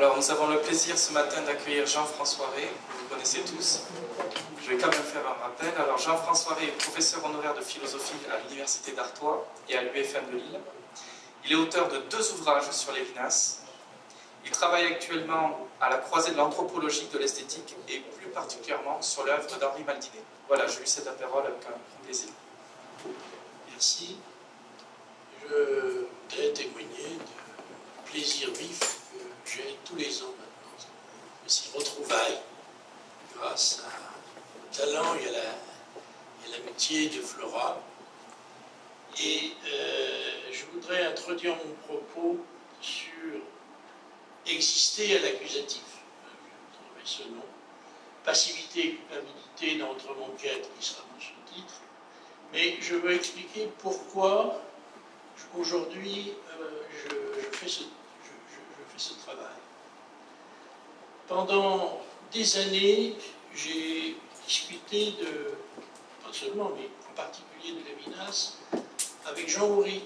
Alors, nous avons le plaisir ce matin d'accueillir Jean-François Rey, que vous connaissez tous. Je vais quand même faire un rappel. Alors, Jean-François Rey est professeur honoraire de philosophie à l'Université d'Artois et à l'UFM de Lille. Il est auteur de 2 ouvrages sur Lévinas. Il travaille actuellement à la croisée de l'anthropologie de l'esthétique et plus particulièrement sur l'œuvre d'Henri Maldinet. Voilà, je lui cède la parole avec un grand plaisir. Merci. Je voudrais témoigner du plaisir vif que j'ai tous les ans maintenant de ces retrouvailles grâce au talent et à l'amitié de Flora. Et je voudrais introduire mon propos sur exister à l'accusatif. Je trouverai ce nom. Passivité et culpabilité dans notre enquête qui sera mon sous-titre. Mais je veux expliquer pourquoi aujourd'hui je fais ce travail. Pendant des années, j'ai discuté pas seulement, mais en particulier de Lévinas, avec Jean Houry,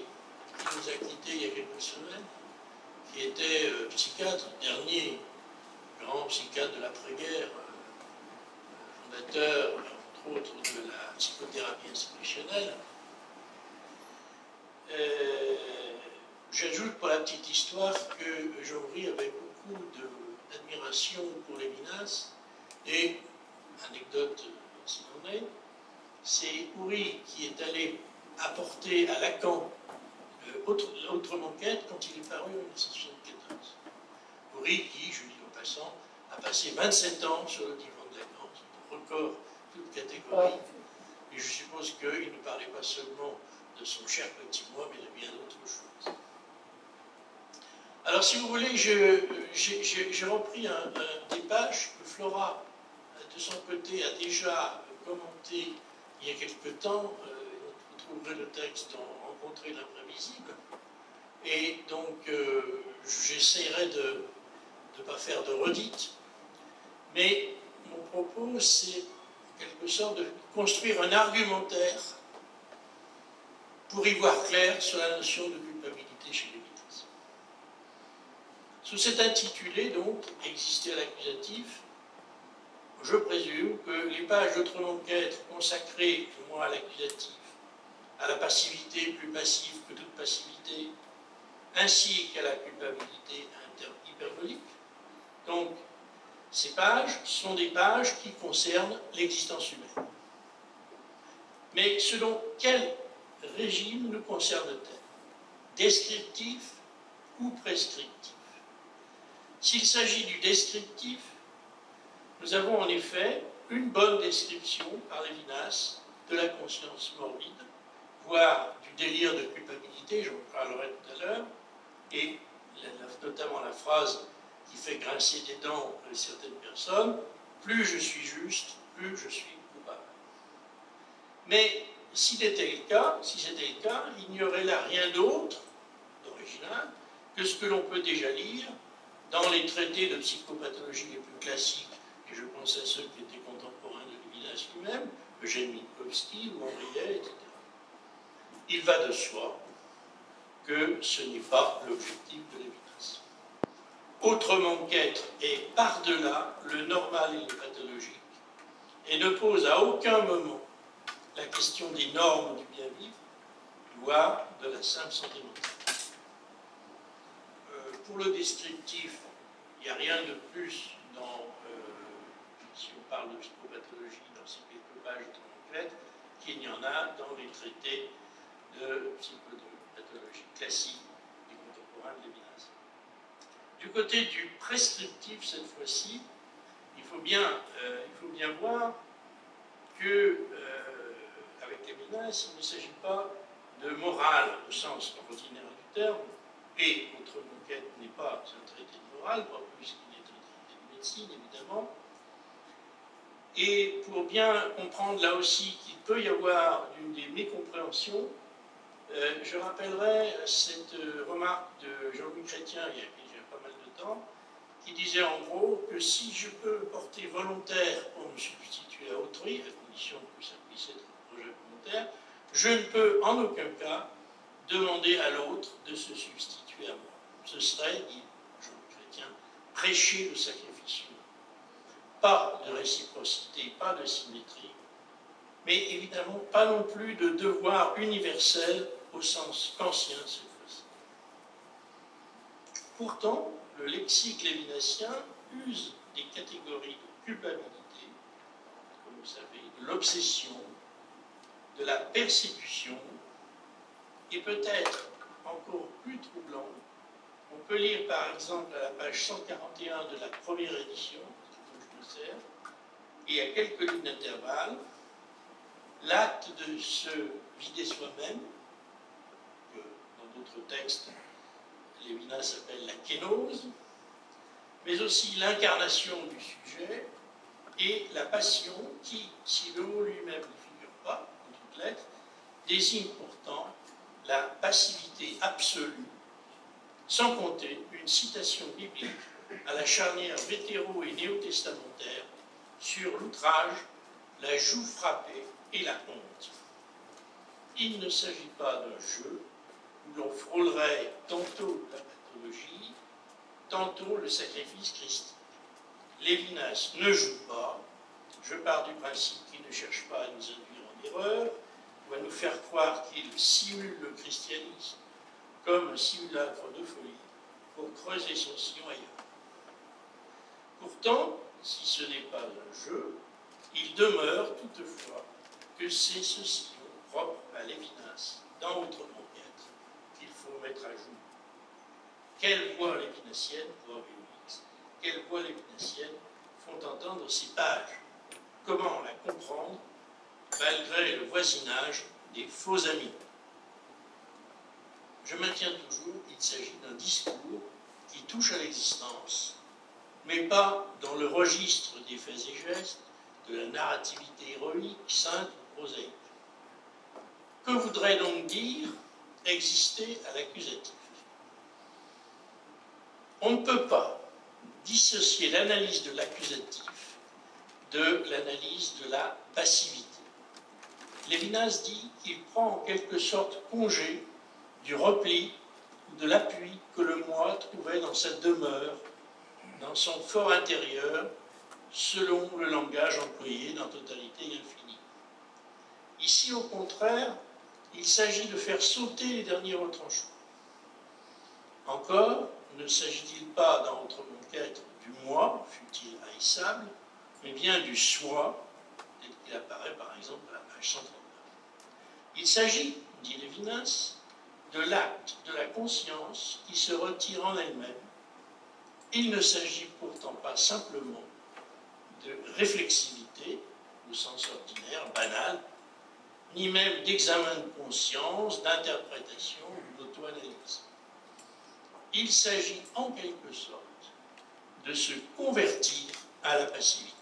qui nous a quittés il y a quelques semaines, qui était psychiatre, dernier grand psychiatre de l'après-guerre, fondateur, entre autres, de la psychothérapie institutionnelle. J'ajoute pour la petite histoire que Jean Houry avait beaucoup d'admiration pour Lévinas, et, anecdote s'il en est, c'est Houry qui est allé apporter à Lacan Autrement quête quand il est paru en 1974. Houry qui, je dis en passant, a passé 27 ans sur le divan de Lacan, c'est un record toute catégorie, et je suppose qu'il ne parlait pas seulement de son cher petit moi, mais de bien d'autres choses. Alors, si vous voulez, j'ai repris des pages que Flora, de son côté, a déjà commenté il y a quelque temps. Vous trouverez le texte dans Rencontrer l'imprévisible. Et donc, j'essaierai de ne pas faire de redites. Mais mon propos, c'est en quelque sorte de construire un argumentaire pour y voir clair sur la notion de culpabilité chez Lévinas. Sous cet intitulé, donc, Exister à l'accusatif, je présume que les pages d'Autrement qu'être consacrées, du moins à l'accusatif, à la passivité plus passive que toute passivité, ainsi qu'à la culpabilité hyperbolique. Donc, ces pages sont des pages qui concernent l'existence humaine. Mais selon quel régime nous concerne-t-elle? Descriptif ou prescriptif? S'il s'agit du descriptif, nous avons en effet une bonne description par Lévinas de la conscience morbide, voire du délire de culpabilité, j'en parlerai tout à l'heure, et notamment la phrase qui fait grincer des dents certaines personnes, plus je suis juste, plus je suis coupable. Mais si c'était le cas, il n'y aurait là rien d'autre d'original que ce que l'on peut déjà lire dans les traités de psychopathologie les plus classiques, et je pense à ceux qui étaient contemporains de Lévinas lui-même, Eugène Minkowski, Montrier, etc. Il va de soi que ce n'est pas l'objectif de Lévinas. Autrement qu'être est par-delà le normal et le pathologique, et ne pose à aucun moment la question des normes du bien-vivre, voire de la simple santé mentale. Pour le descriptif, il n'y a rien de plus dans, si on parle de psychopathologie, dans ces quelques pages d'enquête, qu'il n'y en a dans les traités de psychopathologie classique des contemporains de Lévinas. Du côté du prescriptif, cette fois-ci, il faut bien voir que, avec Lévinas, il ne s'agit pas de morale au sens ordinaire du terme, et Autrement qu'être n'est pas un traité de morale, pas plus qu'il est un traité de médecine, évidemment. Et pour bien comprendre là aussi qu'il peut y avoir des mécompréhensions, je rappellerai cette remarque de Jean-Louis Chrétien il y a déjà pas mal de temps, qui disait en gros que si je peux porter volontaire pour me substituer à autrui, à condition que ça puisse être un projet volontaire, je ne peux en aucun cas demander à l'autre de se substituer à moi. Ce serait, dit Jean-Louis Chrétien, prêcher le sacrifice humain. Pas de réciprocité, pas de symétrie, mais évidemment pas non plus de devoir universel au sens kantien cette fois-ci. Pourtant, le lexique lévinassien use des catégories de culpabilité, comme vous savez, de l'obsession, de la persécution, et peut-être encore plus troublant, on peut lire par exemple à la page 141 de la première édition, dont je me sers, et à quelques lignes d'intervalle, l'acte de se vider soi-même, que dans d'autres textes, Lévinas appelle la kénose, mais aussi l'incarnation du sujet et la passion qui, si le mot lui-même ne figure pas, en toutes lettres, désigne pourtant la passivité absolue, sans compter une citation biblique à la charnière vétéro- et néo-testamentaire sur l'outrage, la joue frappée et la honte. Il ne s'agit pas d'un jeu où l'on frôlerait tantôt la pathologie, tantôt le sacrifice christique. Lévinas ne joue pas, je pars du principe qu'il ne cherche pas à nous induire en erreur, ou à nous faire croire qu'il simule le christianisme comme un simulacre de folie pour creuser son sillon ailleurs. Pourtant, si ce n'est pas un jeu, il demeure toutefois que c'est ce sillon propre à Lévinas, dans Autre Conquête, qu'il faut mettre à jour. Quelle voix lévinassienne, quelles voix lévinassiennes font entendre ces pages? Comment la comprendre malgré le voisinage des faux amis? Je maintiens toujours qu'il s'agit d'un discours qui touche à l'existence, mais pas dans le registre des faits et gestes, de la narrativité héroïque, sainte ou prosaïque. Que voudrait donc dire exister à l'accusatif? On ne peut pas dissocier l'analyse de l'accusatif de l'analyse de la passivité. Lévinas dit qu'il prend en quelque sorte congé du repli ou de l'appui que le moi trouvait dans sa demeure, dans son fort intérieur, selon le langage employé dans Totalité et Infini. Ici, au contraire, il s'agit de faire sauter les derniers retranchements. Encore, ne s'agit-il pas dans Autre Conquête du moi, fut-il haïssable, mais bien du soi, tel qu'il apparaît par exemple à la page 139. Il s'agit, dit Lévinas, de l'acte de la conscience qui se retire en elle-même. Il ne s'agit pourtant pas simplement de réflexivité, au sens ordinaire, banal, ni même d'examen de conscience, d'interprétation ou d'auto-analyse. Il s'agit en quelque sorte de se convertir à la passivité.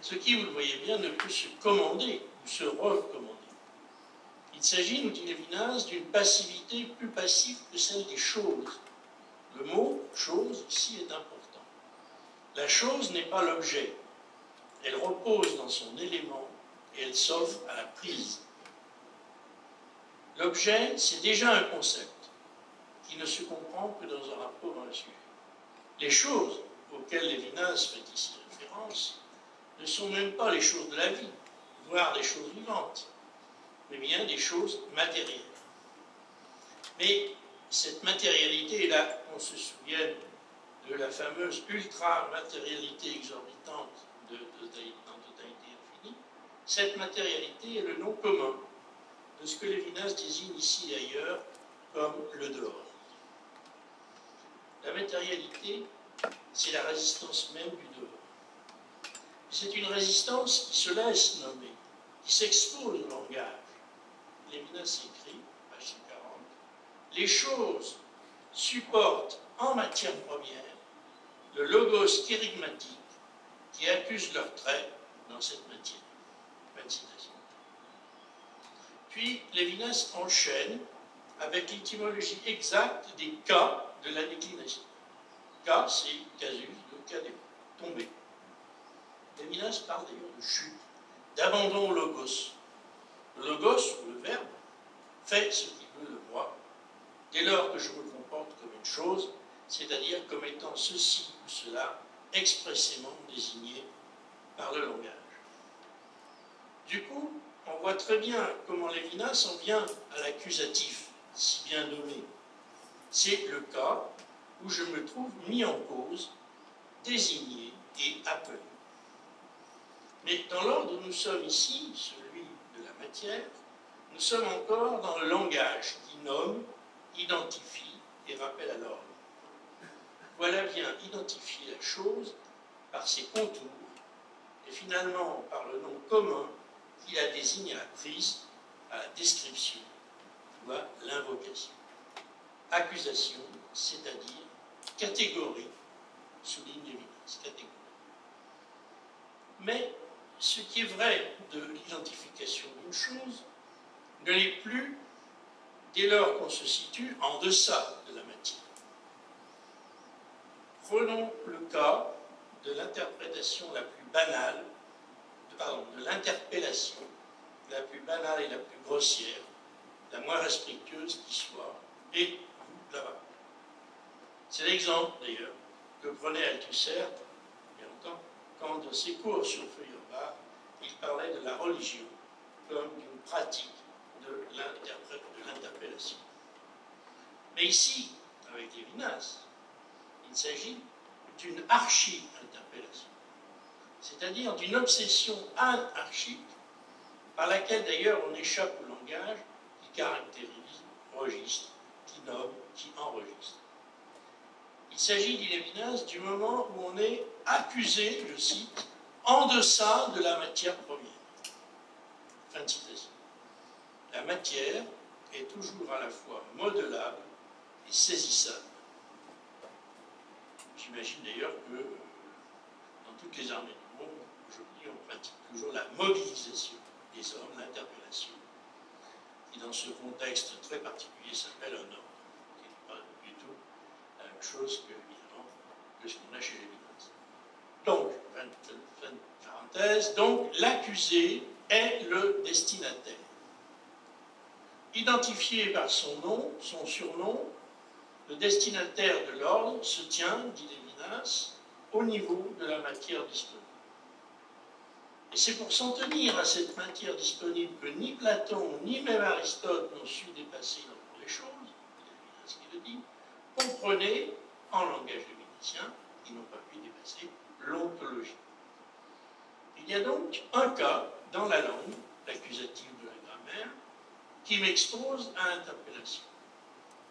Ce qui, vous le voyez bien, ne peut se commander ou se recommander. Il s'agit, nous dit Lévinas, d'une passivité plus passive que celle des choses. Le mot « chose » ici est important. La chose n'est pas l'objet. Elle repose dans son élément et elle s'offre à la prise. L'objet, c'est déjà un concept qui ne se comprend que dans un rapport à un sujet. Les choses auxquelles Lévinas fait ici référence ne sont même pas les choses de la vie, voire des choses vivantes, mais bien des choses matérielles. Mais cette matérialité, et là, on se souvient de la fameuse ultra-matérialité exorbitante dans Totalité Infinie, cette matérialité est le nom commun de ce que Lévinas désigne ici et ailleurs comme le dehors. La matérialité, c'est la résistance même du dehors. C'est une résistance qui se laisse nommer, qui s'expose au langage. Lévinas écrit, page 140, les choses supportent en matière première le logos kérigmatique qui accuse leurs traits dans cette matière. Fin de citation. Puis Lévinas enchaîne avec l'étymologie exacte des cas de la déclination. Cas, c'est casus, le cas des tombés. Lévinas parle d'ailleurs de chute, d'abandon au logos. Le logos, ou le verbe, fait ce qu'il veut de moi. Dès lors que je me comporte comme une chose, c'est-à-dire comme étant ceci ou cela expressément désigné par le langage. Du coup, on voit très bien comment Lévinas en vient à l'accusatif, si bien nommé. C'est le cas où je me trouve mis en cause, désigné et appelé. Mais dans l'ordre où nous sommes ici, celui de la matière, nous sommes encore dans le langage qui nomme, identifie et rappelle à l'ordre. Voilà bien identifier la chose par ses contours et finalement par le nom commun qui la désigne à la prise, à la description ou à l'invocation. Accusation, c'est-à-dire catégorie, souligne Lévinas, catégorie. Mais ce qui est vrai de l'identification d'une chose ne l'est plus dès lors qu'on se situe en deçà de la matière. Prenons le cas de l'interprétation la plus banale, de l'interpellation la plus banale et la plus grossière, la moins respectueuse qui soit, et vous, là-bas. C'est l'exemple, d'ailleurs, que prenait Althusser, il y a longtemps, quand dans ses cours sur Feuerbach, il parlait de la religion comme d'une pratique de l'interpellation. Mais ici, avec Lévinas, il s'agit d'une archi-interpellation, c'est-à-dire d'une obsession anarchique par laquelle d'ailleurs on échappe au langage qui caractérise, registre, qui nomme, qui enregistre. Il s'agit, dit Lévinas, du moment où on est accusé, je cite, en deçà de la matière première. Fin de citation. La matière est toujours à la fois modelable et saisissable. J'imagine d'ailleurs que dans toutes les armées du monde, aujourd'hui, on pratique toujours la mobilisation des hommes, l'interpellation, qui dans ce contexte très particulier s'appelle un ordre, qui n'est pas du tout la même chose que, évidemment, que ce qu'on a chez Lévinas. Donc, fin de parenthèse, donc l'accusé est le destinataire. Identifié par son nom, son surnom, le destinataire de l'ordre se tient, dit Lévinas, au niveau de la matière disponible. Et c'est pour s'en tenir à cette matière disponible que ni Platon, ni même Aristote n'ont su dépasser dans les choses, c'est Lévinas qui le dit, comprenez, en langage lévinasien, qu'ils n'ont pas pu dépasser l'ontologie. Il y a donc un cas dans la langue, l'accusatif de la grammaire, qui m'expose à l'interpellation.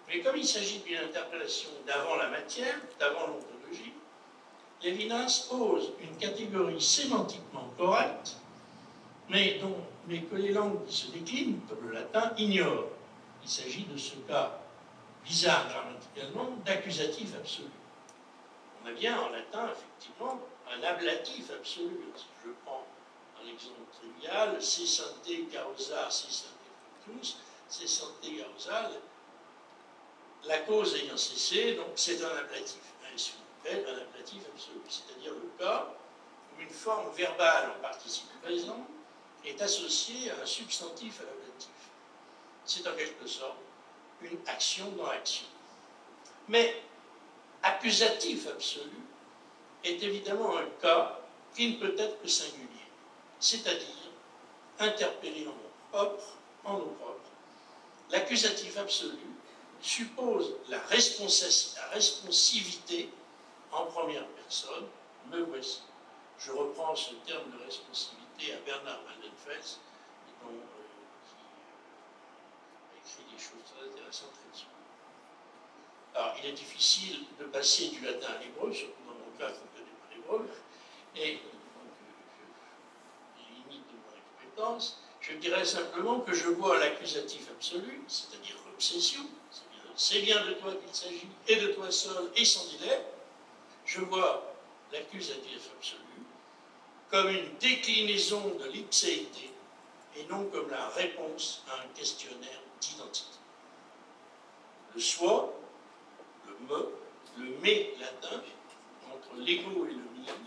Mais comme il s'agit d'une interpellation d'avant la matière, d'avant l'ontologie, Lévinas pose une catégorie sémantiquement correcte, mais que les langues qui se déclinent, comme le latin, ignorent. Il s'agit de ce cas bizarre grammaticalement d'accusatif absolu. On a bien en latin, effectivement, un ablatif absolu. Si je prends un exemple trivial, cessante causa, cessante fructus, cessante causa, la cause ayant cessé, donc c'est un ablatif. Ce qu'on appelle un ablatif absolu, c'est-à-dire le cas où une forme verbale en participe présent est associée à un substantif à l'ablatif. C'est en quelque sorte une action dans l'action. Mais accusatif absolu est évidemment un cas qui ne peut être que singulier, c'est-à-dire interpellé en nom propre. L'accusatif absolu suppose la responsivité en première personne, me voici. Je reprends ce terme de responsivité à Bernard Waldenfels, qui a écrit des choses très intéressantes là-dessus. Alors, il est difficile de passer du latin à l'hébreu, surtout dans mon cas, je ne connais pas l'hébreu, et donc je limite de mon compétence. Je dirais simplement que je vois l'accusatif absolu, c'est-à-dire l'obsession, c'est bien de toi qu'il s'agit, et de toi seul, et sans délai. Je vois l'accusatif absolu comme une déclinaison de l'ipséité, et non comme la réponse à un questionnaire d'identité. Le soi, le me, le mais latin, entre l'ego et le mien,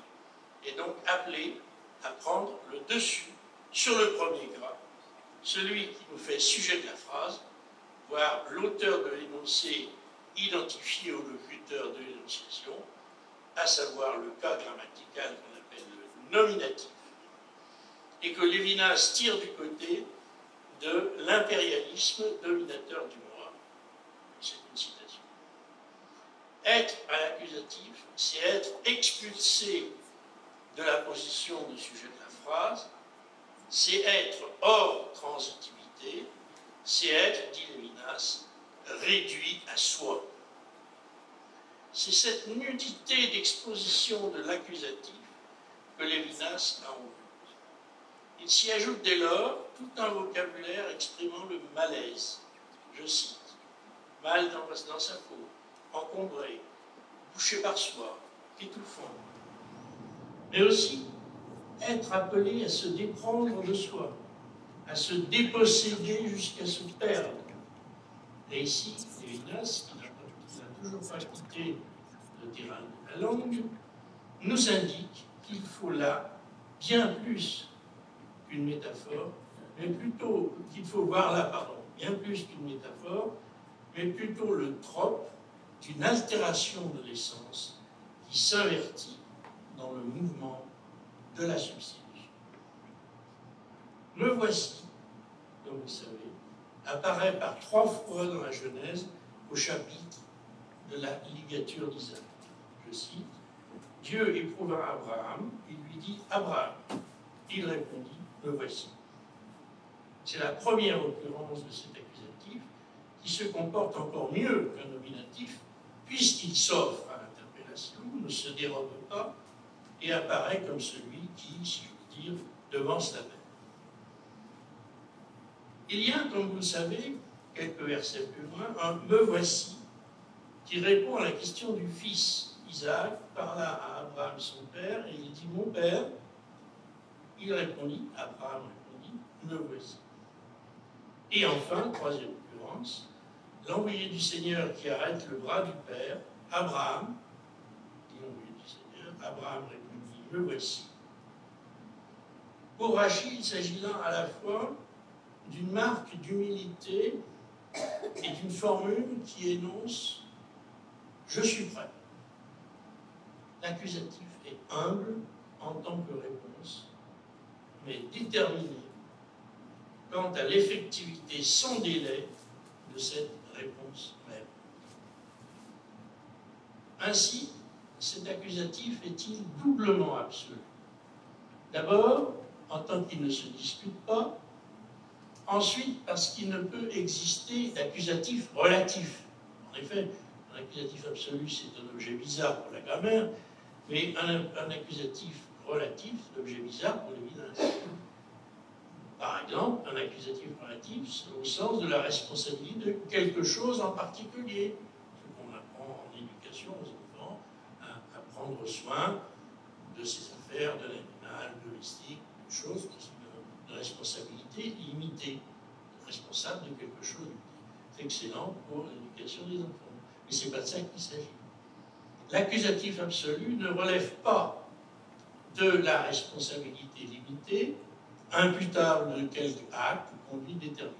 est donc appelé à prendre le dessus sur le premier grade, celui qui nous fait sujet de la phrase, voire l'auteur de l'énoncé identifié au locuteur de l'énonciation, à savoir le cas grammatical qu'on appelle le nominatif, et que Lévinas tire du côté de l'impérialisme dominateur du moi. C'est une citation. Être à l'accusatif, c'est être expulsé de la position de sujet de la phrase, c'est être hors transitivité, c'est être, dit Lévinas, réduit à soi. C'est cette nudité d'exposition de l'accusatif que Lévinas a en vue. Il s'y ajoute dès lors tout un vocabulaire exprimant le malaise. Je cite, mal dans sa peau, encombré, bouché par soi, étouffant. Mais aussi être appelé à se déprendre de soi, à se déposséder jusqu'à se perdre. Et ici, Lévinas, qui n'a toujours pas quitté le terrain de la langue, nous indique qu'il faut là bien plus qu'une métaphore, mais plutôt qu'il faut voir là, pardon, bien plus qu'une métaphore, mais plutôt le trope d'une altération de l'essence qui s'invertit dans le mouvement de la substitution. Le voici, comme vous savez, apparaît par 3 fois dans la Genèse au chapitre de la ligature d'Isaac. Je cite, Dieu éprouva Abraham, il lui dit Abraham. Il répondit, me voici. C'est la première occurrence de cet accusatif qui se comporte encore mieux qu'un nominatif, puisqu'il s'offre à l'interpellation, ne se dérobe pas et apparaît comme celui qui, si je veux dire, devance la peine. Il y a, comme vous le savez, quelques versets plus loin, un « me voici » qui répond à la question du fils. Isaac parla à Abraham son père et il dit « mon père ». Il répondit, Abraham répondit « me voici ». Et enfin, troisième occurrence, l'envoyé du Seigneur qui arrête le bras du père, Abraham, dit l'envoyé du Seigneur, Abraham répondit « me voici ». Pour Rachid, il s'agit là à la fois d'une marque d'humilité et d'une formule qui énonce « je suis prêt ». L'accusatif est humble en tant que réponse, mais déterminé quant à l'effectivité sans délai de cette réponse même. Ainsi, cet accusatif est-il doublement absolu. D'abord, en tant qu'il ne se discute pas, ensuite, parce qu'il ne peut exister d'accusatif relatif. En effet, un accusatif absolu, c'est un objet bizarre pour la grammaire, mais un accusatif relatif, c'est un objet bizarre pour Lévinas. Par exemple, un accusatif relatif au sens de la responsabilité de quelque chose en particulier. Ce qu'on apprend en éducation aux enfants, à prendre soin de ses affaires, de l'animal, domestique, de choses qui sont de responsabilité limitée, responsable de quelque chose. C'est excellent pour l'éducation des enfants. Mais ce n'est pas de ça qu'il s'agit. L'accusatif absolu ne relève pas de la responsabilité limitée, imputable de quelque acte ou conduite déterminée.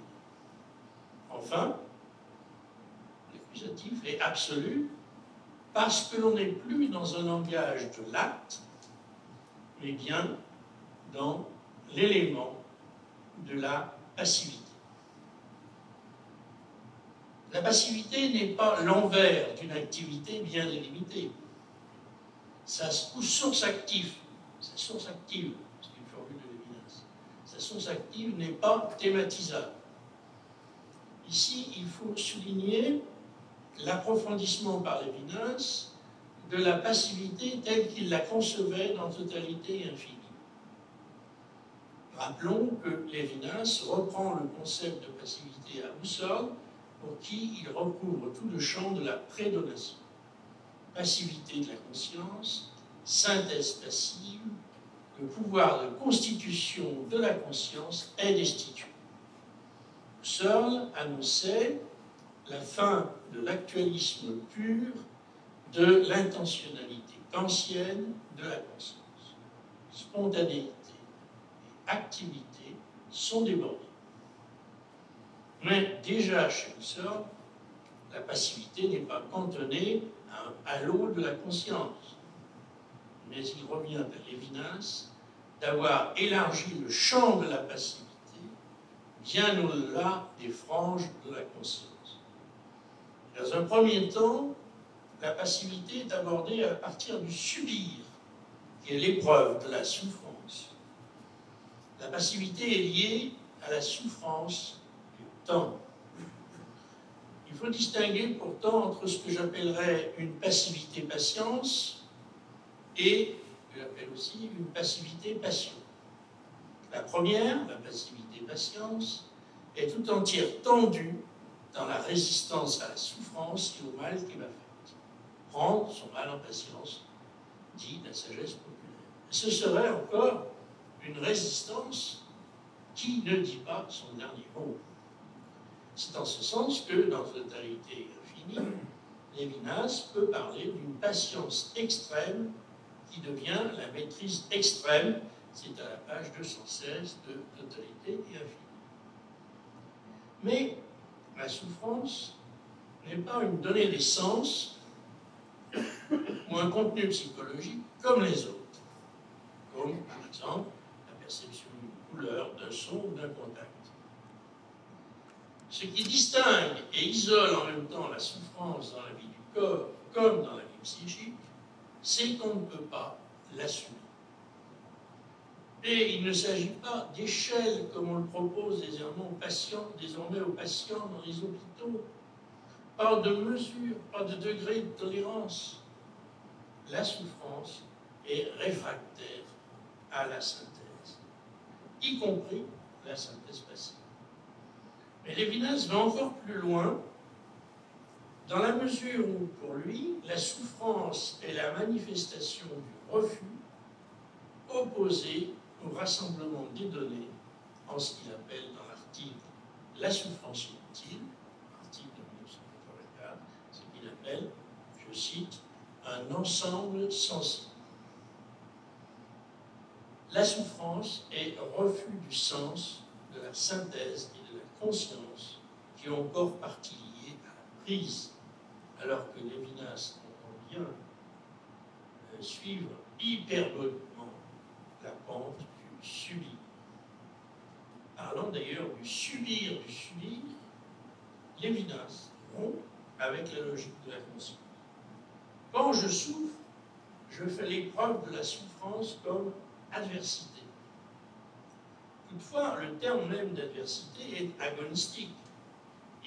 Enfin, l'accusatif est absolu parce que l'on n'est plus dans un langage de l'acte, mais bien dans l'élément de la passivité. La passivité n'est pas l'envers d'une activité bien délimitée. Sa source active, c'est une formule de Lévinas, sa source active n'est pas thématisable. Ici, il faut souligner l'approfondissement par Lévinas de la passivité telle qu'il la concevait dans totalité et infinie. Rappelons que Lévinas reprend le concept de passivité à Husserl, pour qui il recouvre tout le champ de la prédonation. Passivité de la conscience, synthèse passive, le pouvoir de constitution de la conscience est destitué. Husserl annonçait la fin de l'actualisme pur de l'intentionnalité kantienne de la conscience. Spontanéité et activité sont débordées. Mais déjà chez Husserl, la passivité n'est pas cantonnée à l'eau de la conscience. Mais il revient à Lévinas d'avoir élargi le champ de la passivité bien au-delà des franges de la conscience. Dans un premier temps, la passivité est abordée à partir du subir, qui est l'épreuve de la souffrance. La passivité est liée à la souffrance du temps. Il faut distinguer pourtant entre ce que j'appellerais une passivité-patience et, je l'appelle aussi, une passivité-passion. La première, la passivité-patience, est tout entière tendue dans la résistance à la souffrance et au mal qui m'a fait. Prendre son mal en patience, dit la sagesse populaire. Ce serait encore une résistance qui ne dit pas son dernier mot. C'est en ce sens que, dans Totalité infinie, Lévinas peut parler d'une patience extrême qui devient la maîtrise extrême. C'est à la page 216 de Totalité et infinie. Mais la souffrance n'est pas une donnée des sens ou un contenu psychologique comme les autres, comme par exemple la perception d'une couleur, d'un son ou d'un contact. Ce qui distingue et isole en même temps la souffrance dans la vie du corps comme dans la vie psychique, c'est qu'on ne peut pas l'assumer. Et il ne s'agit pas d'échelle comme on le propose désormais aux patients dans les hôpitaux, pas de mesure, pas de degré de tolérance. La souffrance est réfractaire à la synthèse, y compris la synthèse passive. Mais Lévinas va encore plus loin, dans la mesure où, pour lui, la souffrance est la manifestation du refus opposé au rassemblement des données en ce qu'il appelle dans l'article la souffrance inutile, article de 1984, ce qu'il appelle, je cite, un ensemble sensible. La souffrance est refus du sens, de la synthèse et de la conscience qui ont encore partie liée à la prise, alors que Lévinas entend bien suivre hyperboliquement la pente du subir. Parlant d'ailleurs du subir, Lévinas rompt avec la logique de la conscience. Quand je souffre, je fais l'épreuve de la souffrance comme adversité. Toutefois, le terme même d'adversité est agonistique.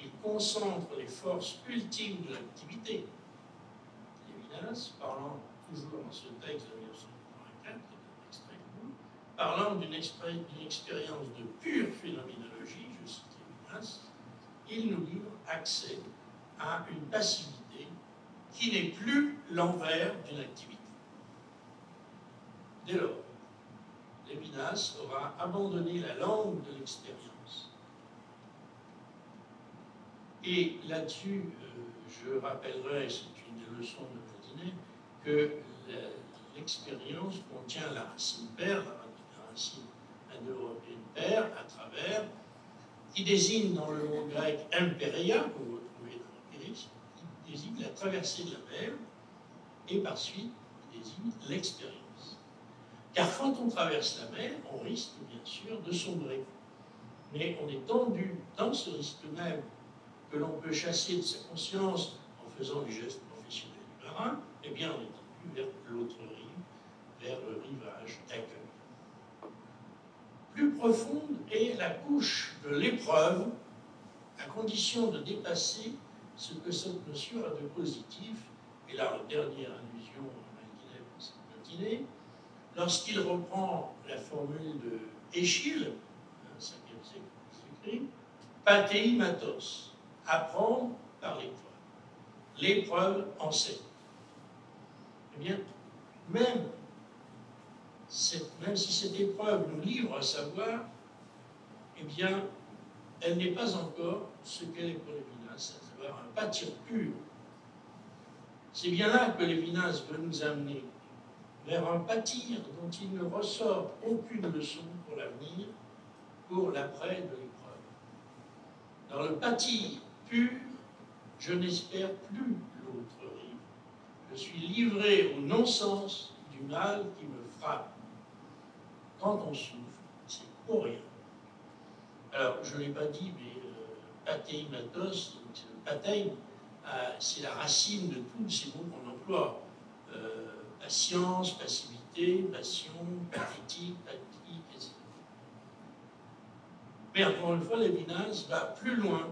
Il concentre les forces ultimes de l'activité. Lévinas, parlant toujours dans ce texte de 1984, parlant d'une expérience de pure phénoménologie, je cite Lévinas, il nous livre accès à une passivité qui n'est plus l'envers d'une activité. Dès lors, Lévinas aura abandonné la langue de l'expérience. Et là-dessus, je rappellerai, c'est une des leçons de Modinet, que l'expérience contient la racine père, la racine indo-européenne père, à travers, qui désigne dans le mot grec impéria, que vous retrouvez dans l'empirisme, qui désigne la traversée de la mer, et par suite, qui désigne l'expérience. Car quand on traverse la mer, on risque bien sûr de sombrer. Mais on est tendu dans ce risque même que l'on peut chasser de sa conscience en faisant les gestes professionnels du marin, eh bien on est tendu vers l'autre rive, vers le rivage d'accueil. Plus profonde est la couche de l'épreuve, à condition de dépasser ce que cette notion a de positif, et là, la dernière allusion à Malguinet pour cette matinée, lorsqu'il reprend la formule de Échille, 5e siècle, s'écrit Patei matos, apprendre par l'épreuve. L'épreuve enseigne. Eh bien, même si cette épreuve nous livre à savoir, eh bien, elle n'est pas encore ce qu'elle est pour Lévinas, à savoir un pâtir pur. C'est bien là que Lévinas veut nous amener, vers un pâtir dont il ne ressort aucune leçon pour l'avenir, pour l'après de l'épreuve. Dans le pâtir pur, je n'espère plus l'autre rive. Je suis livré au non-sens du mal qui me frappe. Quand on souffre, c'est pour rien. Alors, je ne l'ai pas dit, mais pateimatos, patei, c'est la racine de tous ces mots qu'on emploie. Patience, passivité, passion, pathétique, pathétique, etc. Mais encore une fois, Lévinas va plus loin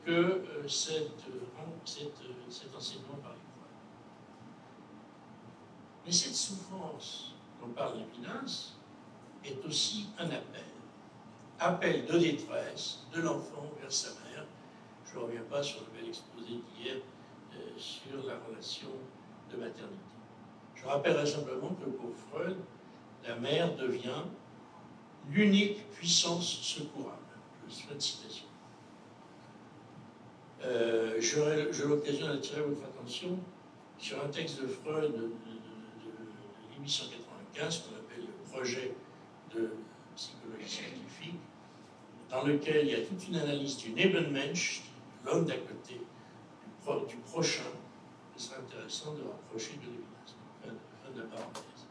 que cet enseignement par les croix. Mais cette souffrance dont parle Lévinas est aussi un appel. Appel de détresse de l'enfant vers sa mère. Je ne reviens pas sur le bel exposé d'hier sur la relation de maternité. Je rappellerai simplement que pour Freud, la mère devient l'unique puissance secourable. Fin de citation. J'aurai l'occasion d'attirer votre attention sur un texte de Freud de 1895 qu'on appelle le projet de psychologie scientifique, dans lequel il y a toute une analyse du Nebenmensch, l'homme d'à côté, du prochain. Ce serait intéressant de rapprocher de Lévinas. Fin de la parenthèse.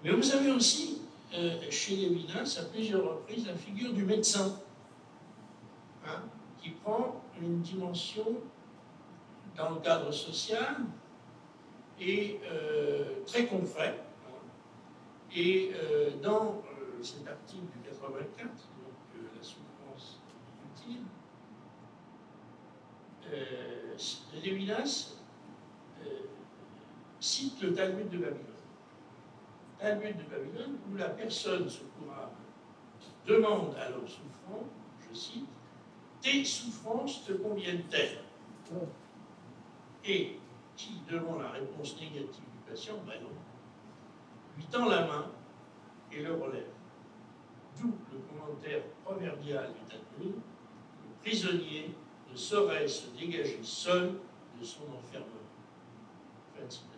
Mais vous avez aussi, chez Lévinas, à plusieurs reprises, la figure du médecin, hein, qui prend une dimension dans le cadre social et très concret. Hein, et dans cet article du 84, donc la souffrance utile, Lévinas cite le Talmud de Babylone. Talmud de Babylone, où la personne secourable demande à l'homme souffrant, je cite, « Tes souffrances te conviennent-elles » Et qui, devant la réponse négative du patient, ben non, lui tend la main et le relève. D'où le commentaire proverbial du Talmud, le prisonnier ne saurait se dégager seul de son enfermement. Fin de citation.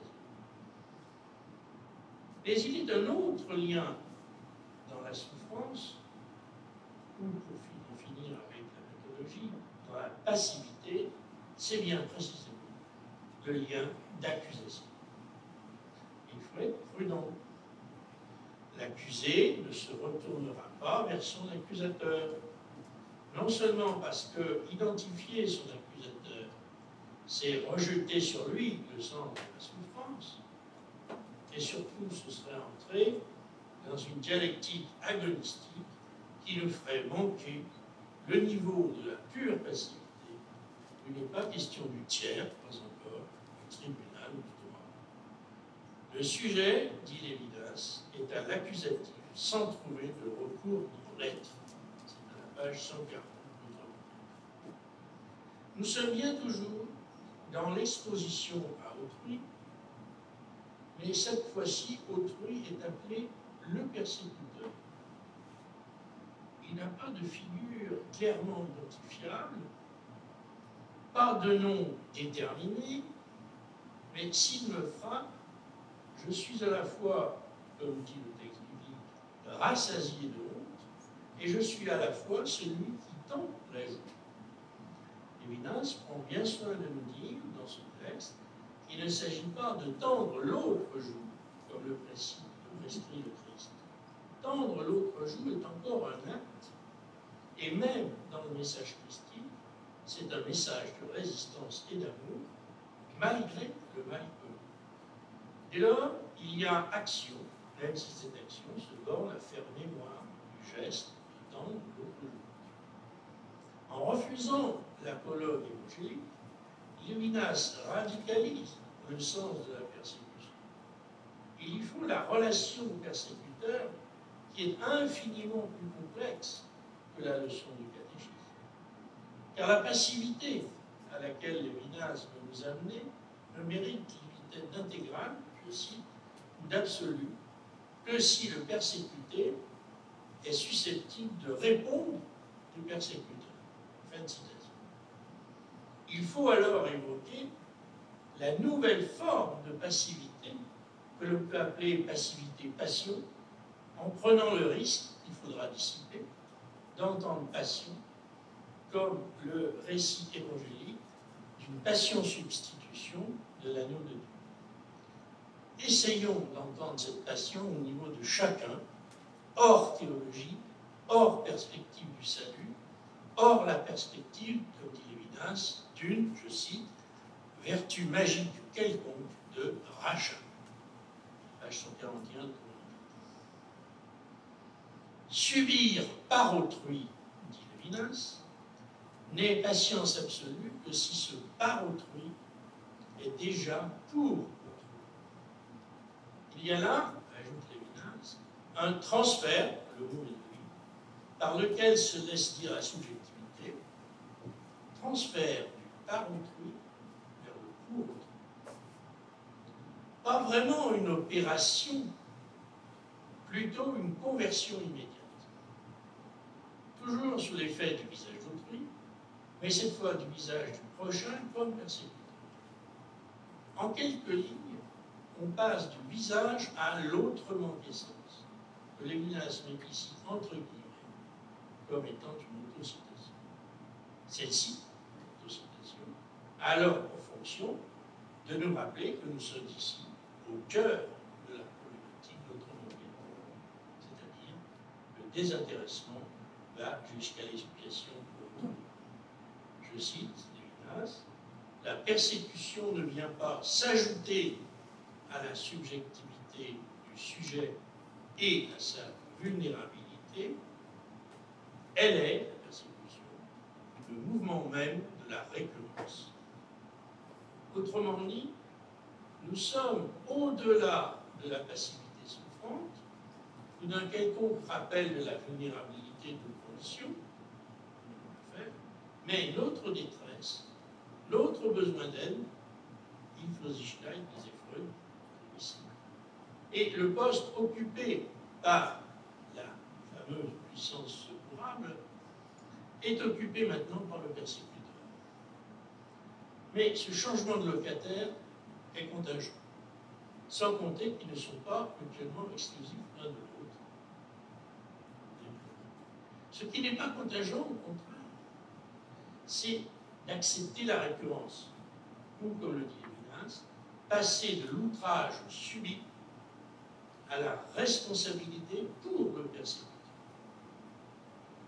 Mais il est un autre lien dans la souffrance, ou pour finir avec la pathologie, dans la passivité, c'est bien précisément le lien d'accusation. Il faut être prudent. L'accusé ne se retournera pas vers son accusateur. Non seulement parce que identifier son accusateur, c'est rejeter sur lui le sens de la souffrance, et surtout ce serait entrer dans une dialectique agonistique qui nous ferait manquer le niveau de la pure passivité. Il n'est pas question du tiers, pas encore, du tribunal ou du droit. Le sujet, dit Lévinas, est à l'accusatif sans trouver de recours dans l'être. C'est à la page 140. Nous sommes bien toujours dans l'exposition à autrui, mais cette fois-ci, autrui est appelé le persécuteur. Il n'a pas de figure clairement identifiable, pas de nom déterminé, mais s'il me frappe, je suis à la fois, comme dit le texte biblique, rassasié de honte, et je suis à la fois celui qui tend la joue. Lévinas prend bien soin de nous dire, dans ce texte, qu'il ne s'agit pas de tendre l'autre joue, comme le prescrit le Christ. Tendre l'autre joue est encore un acte, et même dans le message christique, c'est un message de résistance et d'amour, malgré le mal commun. Dès lors, il y a action, même si cette action se borne à faire mémoire du geste de tendre l'autre joue. En refusant l'apologue évangélique, Lévinas radicalise le sens de la persécution. Il y faut la relation au persécuteur qui est infiniment plus complexe que la leçon du catéchisme. Car la passivité à laquelle Lévinas veut nous amener ne mérite l'épithète d'intégrale, je cite, ou d'absolu, que si le persécuté est susceptible de répondre du persécuteur. Fin de citation. Il faut alors évoquer la nouvelle forme de passivité que l'on peut appeler passivité-passion, en prenant le risque, qu'il faudra dissiper, d'entendre passion comme le récit évangélique une passion-substitution de l'agneau de Dieu. Essayons d'entendre cette passion au niveau de chacun, hors théologie, hors perspective du salut, hors la perspective, comme dit Lévinas, d'une, je cite, vertu magique quelconque de rachat. Page 141 de Subir par autrui, dit Lévinas, n'est patience absolue que si ce par autrui est déjà pour autrui. Il y a là, ajoute Lévinas, un transfert, le mot est lui, par lequel se laisse dire la subjectivité, transfert du par autrui vers le pour autrui. Pas vraiment une opération, plutôt une conversion immédiate. Toujours sous l'effet du visage d'autrui, mais cette fois du visage du prochain comme persécuteur. En quelques lignes, on passe du visage à l'autre manquessence, que Lévinas met ici entre guillemets, comme étant une autocitation. Celle-ci, l'autocitation, a alors pour fonction de nous rappeler que nous sommes ici au cœur de la problématique d'autonomie, c'est-à-dire le désintéressement va jusqu'à l'expiation pour autrui. Je cite Lévinas, la persécution ne vient pas s'ajouter à la subjectivité du sujet et à sa vulnérabilité, elle est, la persécution, le mouvement même de la récurrence. Autrement dit, nous sommes au-delà de la passivité souffrante ou d'un quelconque rappel de la vulnérabilité de conditions, mais notre détresse, notre besoin d'aide, Hilflosigkeit, disait Freud, ici, et le poste occupé par la fameuse puissance secourable est occupé maintenant par le persécuteur. Mais ce changement de locataire est contingent, sans compter qu'ils ne sont pas mutuellement exclusifs l'un de l'autre. Ce qui n'est pas contingent, au contraire, c'est d'accepter la récurrence, ou, comme le dit Lévinas, passer de l'outrage subi à la responsabilité pour le persécuteur.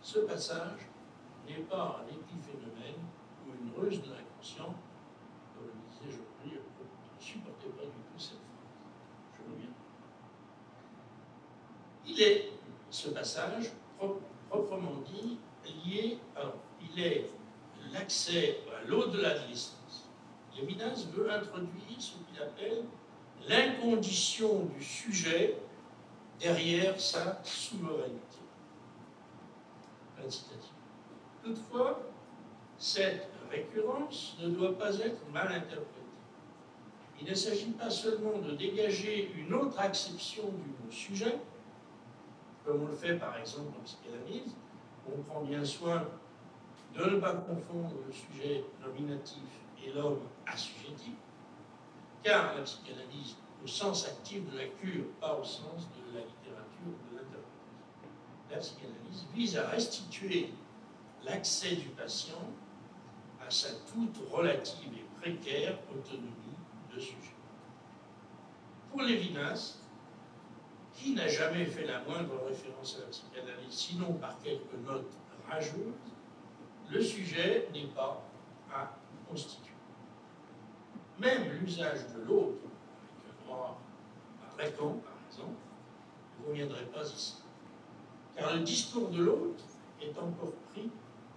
Ce passage n'est pas un épiphénomène ou une ruse de l'inconscient, comme le disait Jean-Louis, je ne supportais pas du tout cette phrase. Je reviens. Il est, ce passage, proprement dit, lié, alors, il est l'accès à l'au-delà de l'essence. Lévinas veut introduire ce qu'il appelle l'incondition du sujet derrière sa souveraineté. Fin de citation. Toutefois, cette récurrence ne doit pas être mal interprétée. Il ne s'agit pas seulement de dégager une autre acception du mot sujet, comme on le fait par exemple en psychanalyse, où on prend bien soin de ne pas confondre le sujet nominatif et l'homme assujetti, car la psychanalyse, au sens actif de la cure, pas au sens de la littérature ou de l'interprétation, la psychanalyse vise à restituer l'accès du patient à sa toute relative et précaire autonomie de sujet. Pour Lévinas, qui n'a jamais fait la moindre référence à la psychanalyse, sinon par quelques notes rageuses, le sujet n'est pas à constituer. Même l'usage de l'autre, avec un droit à Lacan, par exemple, ne conviendrait pas ici. Car le discours de l'autre est encore pris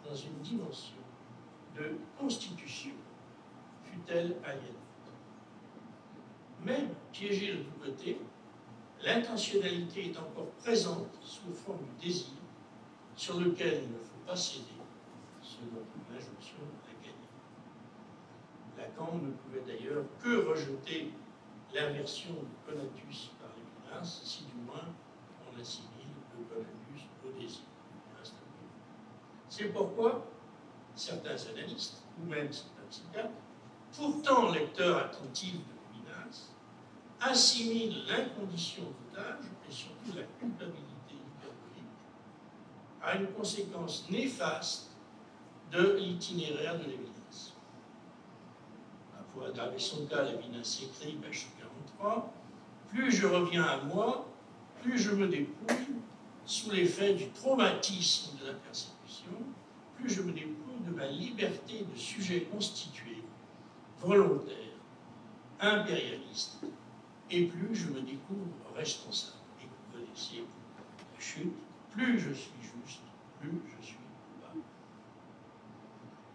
dans une dimension de constitution, fût-elle aliénante. Même piégée de tous côtés, l'intentionnalité est encore présente sous forme du désir, sur lequel il ne faut pas céder, selon l'injonction Lacanienne. Lacan ne pouvait d'ailleurs que rejeter l'inversion du conatus par Lévinas, si du moins on assimile le conatus au désir. C'est pourquoi certains analystes, ou même certains psychiatres, pourtant lecteurs attentifs de Lévinas, assimilent l'incondition d'otage et surtout la culpabilité hyperbolique à une conséquence néfaste de l'itinéraire de Lévinas. pour dans son cas, Lévinas écrit, page 43, plus je reviens à moi, plus je me dépouille sous l'effet du traumatisme de la persécution, plus je me dépouille de ma liberté de sujet constitué, volontaire, impérialiste, et plus je me découvre responsable. Et vous connaissez la chute, plus je suis juste, plus je suis coupable.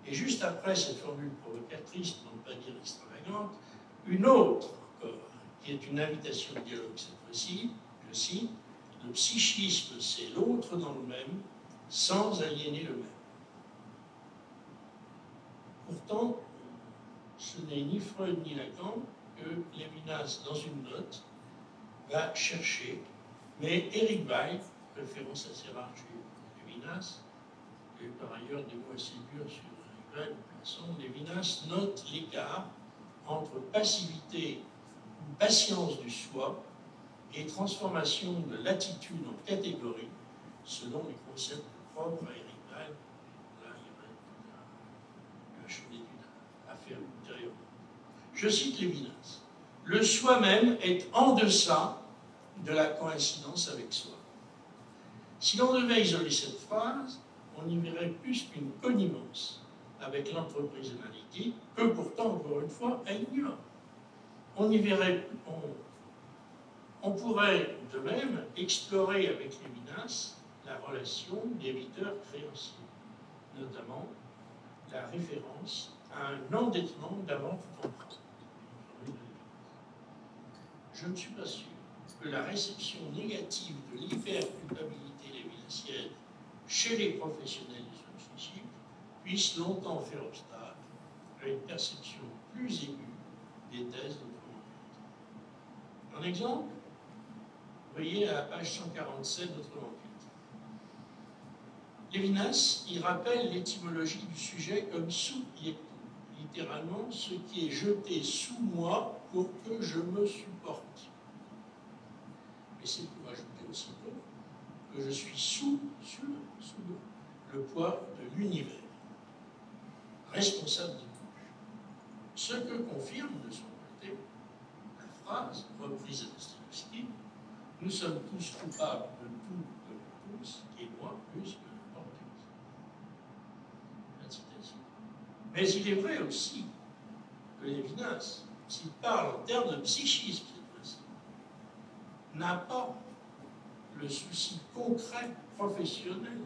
Et juste après cette formule provocatrice, pour ne pas dire extravagante, une autre encore, qui est une invitation de dialogue cette fois-ci, je cite, « Le psychisme, c'est l'autre dans le même, sans aliéner le même. » Pourtant, ce n'est ni Freud ni Lacan que Lévinas, dans une note, va chercher, mais Eric Weil, référence assez rare chez Lévinas, et par ailleurs des mots assez durs sur Eric Weil, Lévinas note l'écart entre passivité ou patience du soi et transformation de l'attitude en catégorie selon les concepts propres à Eric Weil. Là, il y aurait un champ d'études à faire ultérieurement. Je cite Lévinas. « Le soi-même est en deçà de la coïncidence avec soi. » Si l'on devait isoler cette phrase, on y verrait plus qu'une connivence avec l'entreprise analytique, que pourtant, encore une fois, elle ignore. On y verrait, on pourrait de même explorer avec Lévinas la relation débiteur-créancier, notamment la référence à un endettement d'avant tout emprunt. Je ne suis pas sûr que la réception négative de l'hyper-culpabilité lévinassienne chez les professionnels des soins suicides puisse longtemps faire obstacle à une perception plus aiguë des thèses d'Autrement. Un exemple, voyez à la page 147 d'Autrement. Lévinas y rappelle l'étymologie du sujet comme sous-yecto, littéralement ce qui est jeté sous moi pour que je me supporte. Mais c'est pour ajouter aussitôt que je suis sous le poids de l'univers, responsable de tout. Ce que confirme de son côté la phrase reprise à Dostoïevski, « Nous sommes tous coupables de tout, de tous, et moi plus que n'importe qui. » La citation. Mais il est vrai aussi que Lévinas, s'il parle en termes de psychisme cette fois-ci, n'a pas le souci concret, professionnel,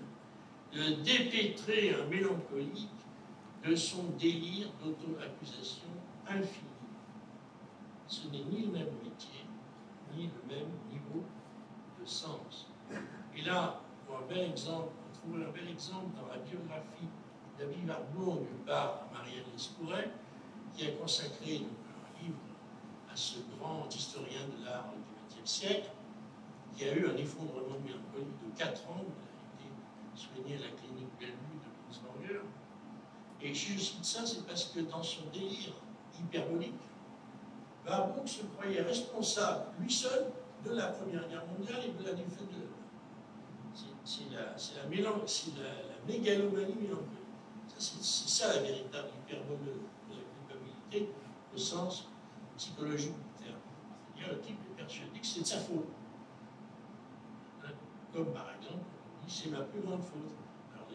de dépêtrer un mélancolique de son délire d'auto-accusation infinie. Ce n'est ni le même métier, ni le même niveau de sens. Et là, pour un bel exemple, on trouve un bel exemple dans la biographie d'Aviv Warburg par Marianne Lescouret, qui a consacré un livre à ce grand historien de l'art du XXe siècle, qui a eu un effondrement mélancolique de 4 ans, il a été soigné à la clinique Bellevue de Luxembourg. Et si je cite ça, c'est parce que dans son délire hyperbolique, Warburg se croyait responsable, lui seul, de la Première Guerre mondiale et de la défaite de l'Allemagne. C'est la mégalomanie mélancolique. C'est ça la véritable hyperbole de la culpabilité, au sens psychologique du terme. C'est-à-dire le type est persuadé que c'est de sa faute. Comme par exemple, on dit c'est ma plus grande faute. Alors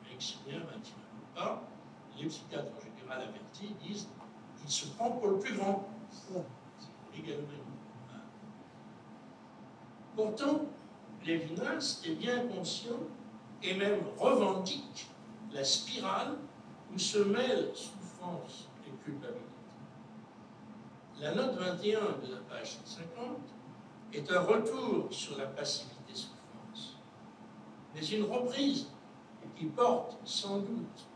les psychiatres, pas, les psychiatres en général avertis disent il se prend pour le plus grand. C'est l'égalomanie. Pourtant, Lévinas est bien conscient et même revendique la spirale où se mêlent souffrance et culpabilité. La note 21 de la page 150 est un retour sur la passivité-souffrance, mais une reprise qui porte sans doute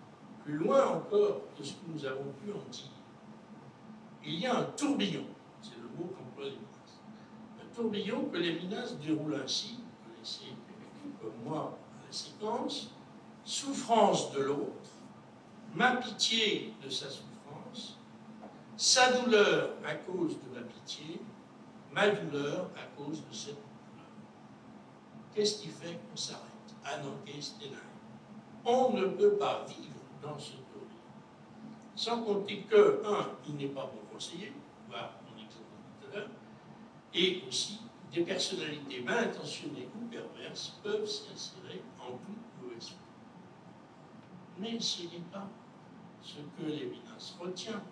plus loin encore que ce que nous avons pu en dire. Il y a un tourbillon, c'est le mot qu'emploie Lévinas, un tourbillon que Lévinas déroule ainsi, vous connaissez comme moi la séquence, souffrance de l'autre, ma pitié de sa souffrance, sa douleur à cause de ma pitié, ma douleur à cause de cette douleur. Qu'est-ce qui fait qu'on s'arrête? Ah non, qu'est-ce que on ne peut pas vivre dans ce tourbillon. Sans compter que, il n'est pas bon conseiller, voire mon exemple tout à l'heure, et aussi des personnalités mal intentionnées ou perverses peuvent s'y insérer en toute mauvaise foi. Mais ce n'est pas ce que Lévinas retient,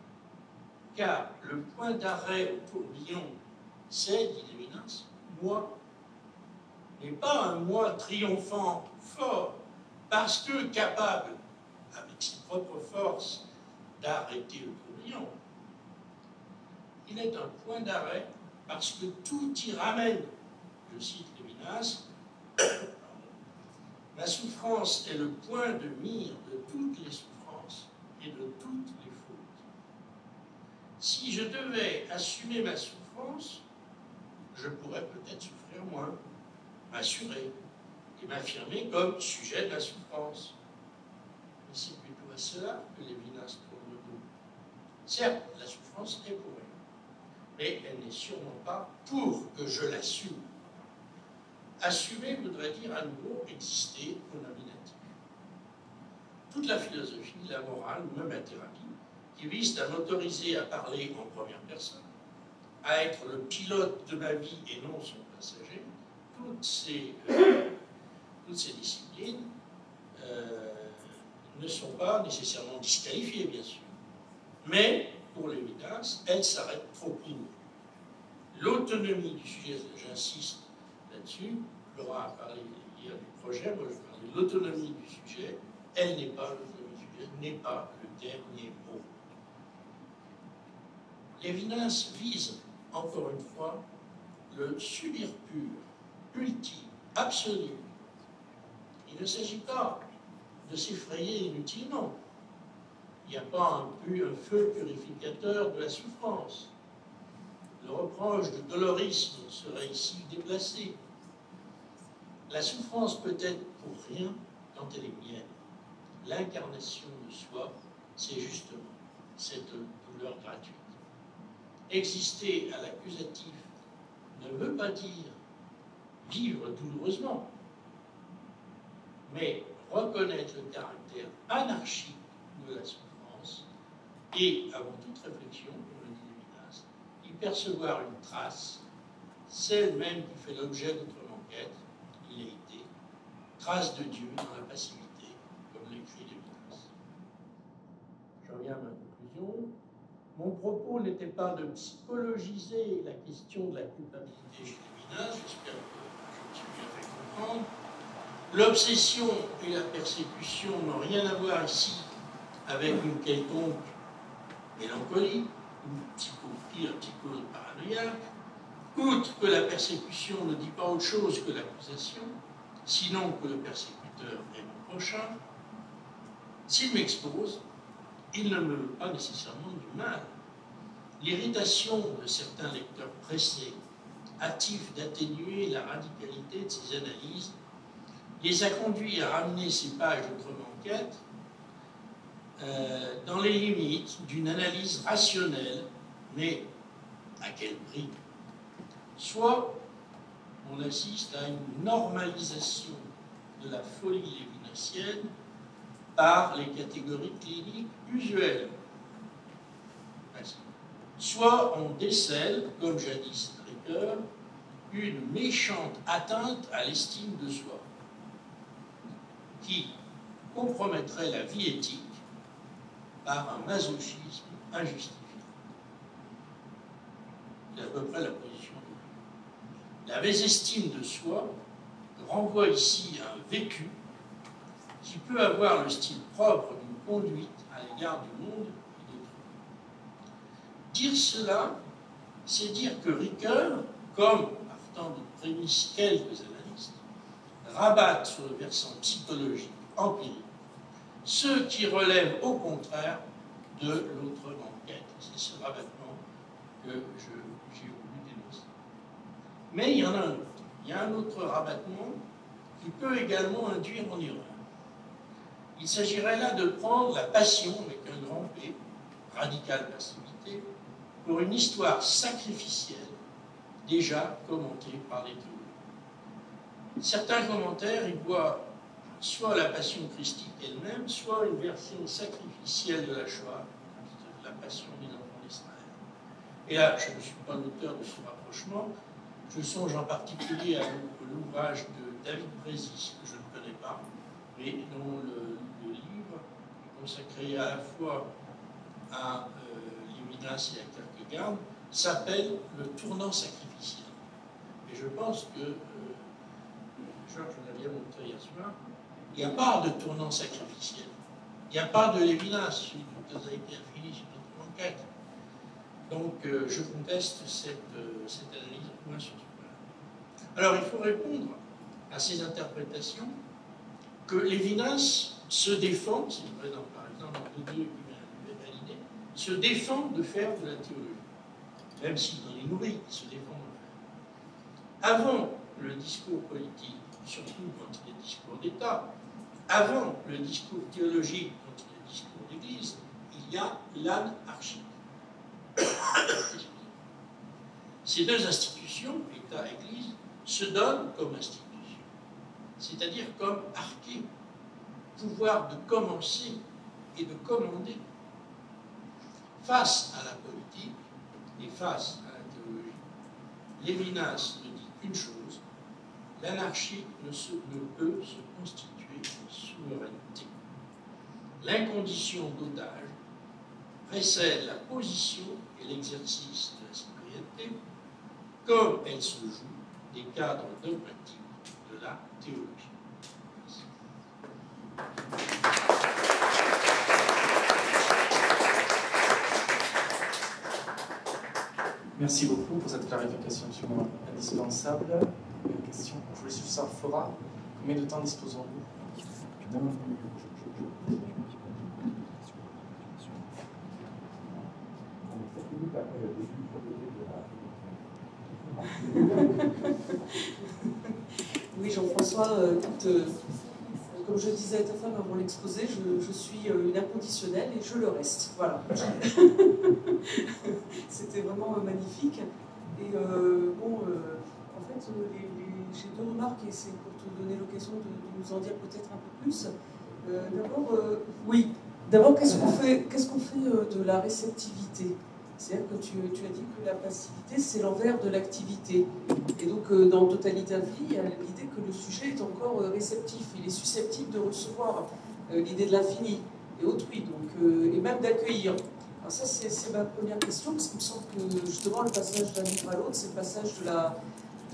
car le point d'arrêt au tourbillon, c'est, dit Lévinas, moi, mais pas un moi triomphant, fort, parce que capable, avec ses propres forces, d'arrêter le tourbillon. Il est un point d'arrêt parce que tout y ramène. Je cite Lévinas, ma souffrance est le point de mire de toutes les souffrances et de toutes les fautes. Si je devais assumer ma souffrance, je pourrais peut-être souffrir moins, m'assurer et m'affirmer comme sujet de la souffrance. Mais c'est plutôt à cela que Lévinas tourne le dos. Certes, la souffrance est pour elle, mais elle n'est sûrement pas pour que je l'assume. Assumer voudrait dire à nouveau exister au nominatif. Toute la philosophie, la morale ou même la thérapie, qui vise à m'autoriser à parler en première personne, à être le pilote de ma vie et non son passager, toutes ces disciplines ne sont pas nécessairement disqualifiées, bien sûr. Mais, pour Lévinas, elles s'arrêtent trop court. L'autonomie du sujet, j'insiste là-dessus, Laura a parlé hier du projet, moi je parle de l'autonomie du sujet, elle n'est pas l'autonomie du sujet, n'est pas le dernier mot. Lévinas vise, encore une fois, le subir pur, ultime, absolu. Il ne s'agit pas de s'effrayer inutilement. Il n'y a pas un feu purificateur de la souffrance. Le reproche de dolorisme serait ici déplacé. La souffrance peut être pour rien quand elle est mienne. L'incarnation de soi, c'est justement cette douleur gratuite. Exister à l'accusatif ne veut pas dire vivre douloureusement, mais reconnaître le caractère anarchique de la souffrance et, avant toute réflexion, comme le dit Lévinas, y percevoir une trace, celle même qui fait l'objet de notre enquête, l'illéité, trace de Dieu dans la passivité, comme l'écrit Lévinas. J'en viens à ma conclusion. Mon propos n'était pas de psychologiser la question de la culpabilité chez Lévinas, j'espère que je me suis bien fait comprendre. L'obsession et la persécution n'ont rien à voir ici avec une quelconque mélancolie, une psychose paranoïaque. Outre que la persécution ne dit pas autre chose que l'accusation, sinon que le persécuteur est mon prochain, s'il m'expose, il ne me veut pas nécessairement du mal. L'irritation de certains lecteurs pressés, hâtifs d'atténuer la radicalité de ces analyses, les a conduits à ramener ces pages de notre enquête dans les limites d'une analyse rationnelle, mais à quel prix? Soit on assiste à une normalisation de la folie lévinassienne par les catégories cliniques usuelles. Soit on décèle, comme jadis Ricoeur, une méchante atteinte à l'estime de soi, qui compromettrait la vie éthique par un masochisme injustifié. C'est à peu près la position de la mésestime de soi renvoie ici à un vécu qui peut avoir le style propre d'une conduite à l'égard du monde et d'autrui. Dire cela, c'est dire que Ricoeur, comme partant de prémices quelques analystes, rabattent sur le versant psychologique empirique ceux qui relèvent au contraire de l'autre enquête. C'est ce rabattement que j'ai voulu dénoncer. Mais il y en a un autre. Il y a un autre rabattement qui peut également induire en erreur. Il s'agirait là de prendre la passion, avec un grand P, radicale passivité, pour une histoire sacrificielle, déjà commentée par les théologiens. Certains commentaires y voient soit la passion christique elle-même, soit une version sacrificielle de la Shoah, passion des enfants d'Israël. Et là, je ne suis pas l'auteur de ce rapprochement, je songe en particulier à l'ouvrage de David Brésis, que je ne connais pas, mais dont le livre est consacré à la fois à Lévinas et à Kierkegaard, s'appelle Le tournant sacrificiel. Et je pense que, Georges l'a bien montré hier soir, il n'y a pas de tournant sacrificiel. Il n'y a pas de Lévinas, vous avez bien fini sur notre enquête. Donc, je conteste cette analyse au point sur ce point. Alors, il faut répondre à ces interprétations que Lévinas se défend, c'est vrai par exemple dans Dieu qui m'a validé, se défend de faire de la théologie. Même s'il en est nourri, il se défend de faire. Avant le discours politique, surtout quand il est discours d'État, avant le discours théologique, quand il est discours d'Église, il y a l'anarchie. Ces deux institutions, État et Église, se donnent comme institutions, c'est-à-dire comme arché, pouvoir de commencer et de commander. Face à la politique et face à la théologie, Lévinas ne dit qu'une chose: l'anarchie ne peut se constituer en souveraineté. L'incondition d'otage précède la position et l'exercice de la citoyenneté, comme elle se joue des cadres dogmatiques de la théologie. Merci beaucoup pour cette clarification absolument indispensable. Une question, je voulais juste savoir, Flora, combien de temps disposons-nous? Oui, Jean-François, comme je disais à ta femme avant l'exposé, je suis une inconditionnelle et je le reste. Voilà. C'était vraiment magnifique. Et en fait, j'ai deux remarques et c'est pour te donner l'occasion de nous en dire peut-être un peu plus. D'abord, qu'est-ce qu'on fait de la réceptivité? C'est-à-dire que tu as dit que la passivité, c'est l'envers de l'activité. Et donc, dans Totalité Vie, il y a l'idée que le sujet est encore réceptif. Il est susceptible de recevoir l'idée de l'infini et autrui, donc, et même d'accueillir. Alors ça, c'est ma première question, parce qu'il me semble que, justement, le passage d'un livre à l'autre, c'est le passage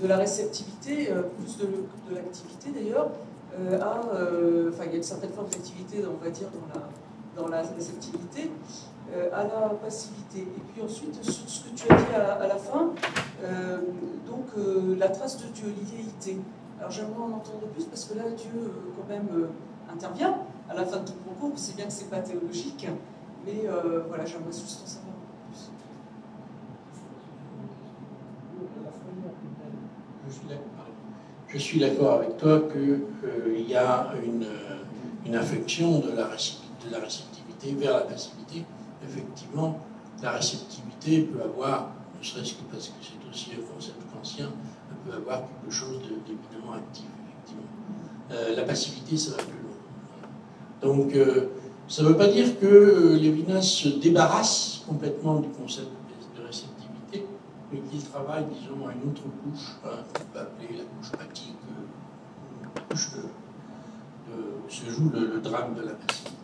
de la réceptivité, plus de l'activité d'ailleurs, il y a une certaine forme d'activité, on va dire, dans la réceptivité, à la passivité. Et puis ensuite, sur ce que tu as dit à la fin, la trace de Dieu, l'idéité. Alors j'aimerais en entendre plus, parce que là, Dieu, quand même, intervient à la fin de ton propos. On sait bien que ce n'est pas théologique, mais voilà, j'aimerais juste en savoir un peu plus. Je suis d'accord avec toi qu'il y a une affection de la réceptivité vers la passivité. Effectivement, la réceptivité peut avoir, ne serait-ce que parce que c'est aussi un concept ancien, peut avoir quelque chose d'éminemment actif, effectivement. La passivité, ça va plus loin. Donc, ça ne veut pas dire que Lévinas se débarrasse complètement du concept de réceptivité, mais qu'il travaille, disons, à une autre couche, qu'on peut appeler la couche pratique, la couche où se joue le drame de la passivité.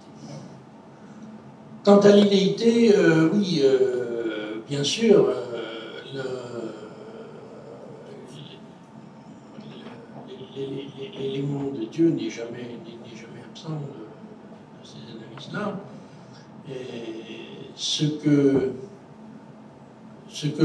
Quant à l'idéité, oui, bien sûr, l'élément de Dieu n'est jamais absent de ces analyses-là. Et ce que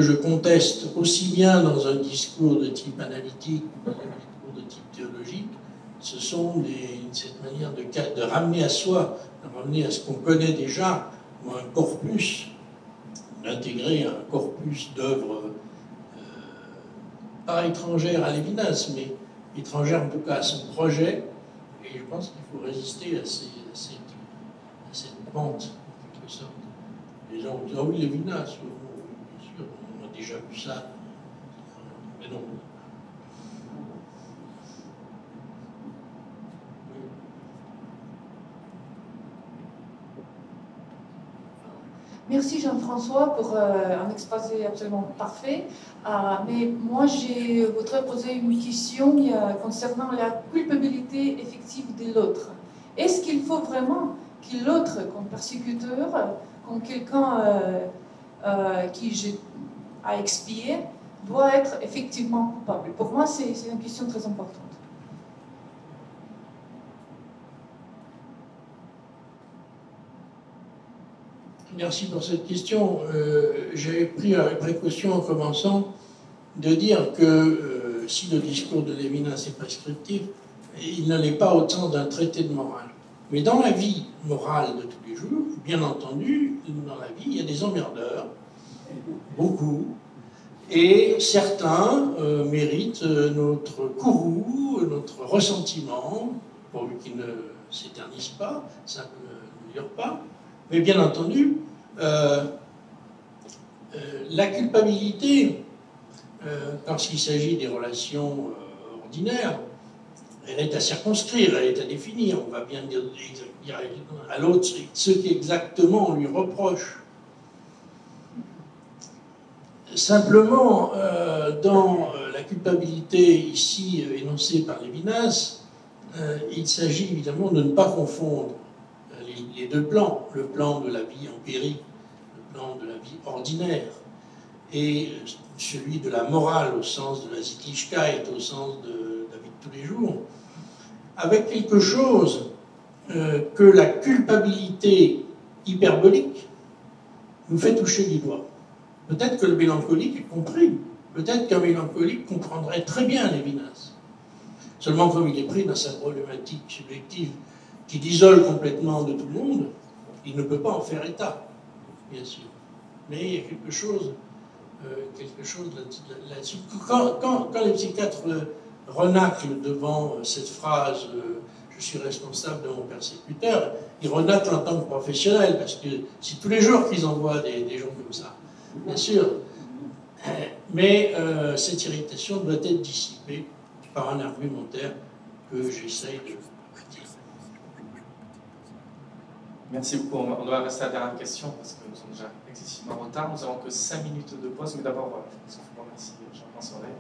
je conteste aussi bien dans un discours de type analytique que dans un discours de type théologique, ce sont cette manière de ramener à soi, de ramener à ce qu'on connaît déjà, ou un corpus, d'intégrer un corpus d'œuvres pas étrangères à Lévinas, mais étrangères en tout cas à son projet, et je pense qu'il faut résister à cette pente, en quelque sorte. Les gens vont dire, ah oui, Lévinas, oui, bien sûr, on a déjà vu ça, mais non. Merci Jean-François pour un exposé absolument parfait. Mais moi, je voudrais poser une question concernant la culpabilité effective de l'autre. Est-ce qu'il faut vraiment que l'autre, comme persécuteur, comme quelqu'un qui a expié, doit être effectivement coupable? Pour moi, c'est une question très importante. Merci pour cette question. J'ai pris la précaution en commençant de dire que si le discours de Lévinas est prescriptif, il n'en est pas autant d'un traité de morale. Mais dans la vie morale de tous les jours, bien entendu, dans la vie, il y a des emmerdeurs, beaucoup, et certains méritent notre courroux, notre ressentiment, pourvu qu'ils ne s'éternisent pas, ça ne dure pas. Mais bien entendu, la culpabilité, quand il s'agit des relations ordinaires, elle est à circonscrire, elle est à définir. On va bien dire à l'autre ce qu'exactement on lui reproche. Simplement, dans la culpabilité ici énoncée par Lévinas, il s'agit évidemment de ne pas confondre les deux plans, le plan de la vie empirique, le plan de la vie ordinaire, et celui de la morale au sens de la Sittlichkeit, au sens de la vie de tous les jours, avec quelque chose que la culpabilité hyperbolique nous fait toucher du doigt. Peut-être que le mélancolique est compris, peut-être qu'un mélancolique comprendrait très bien Lévinas. Seulement, comme il est pris dans sa problématique subjective qui l'isole complètement de tout le monde, il ne peut pas en faire état, bien sûr. Mais il y a quelque chose là-dessus. Quand les psychiatres renaclent devant cette phrase « je suis responsable de mon persécuteur », ils renaclent en tant que professionnels, parce que c'est tous les jours qu'ils envoient des gens comme ça, bien sûr. Mais cette irritation doit être dissipée par un argumentaire que j'essaye de... Merci beaucoup. On doit rester à la dernière question parce que nous sommes déjà excessivement en retard. Nous n'avons que 5 minutes de pause, mais d'abord, je pense qu'il faut remercier Jean-François Rey.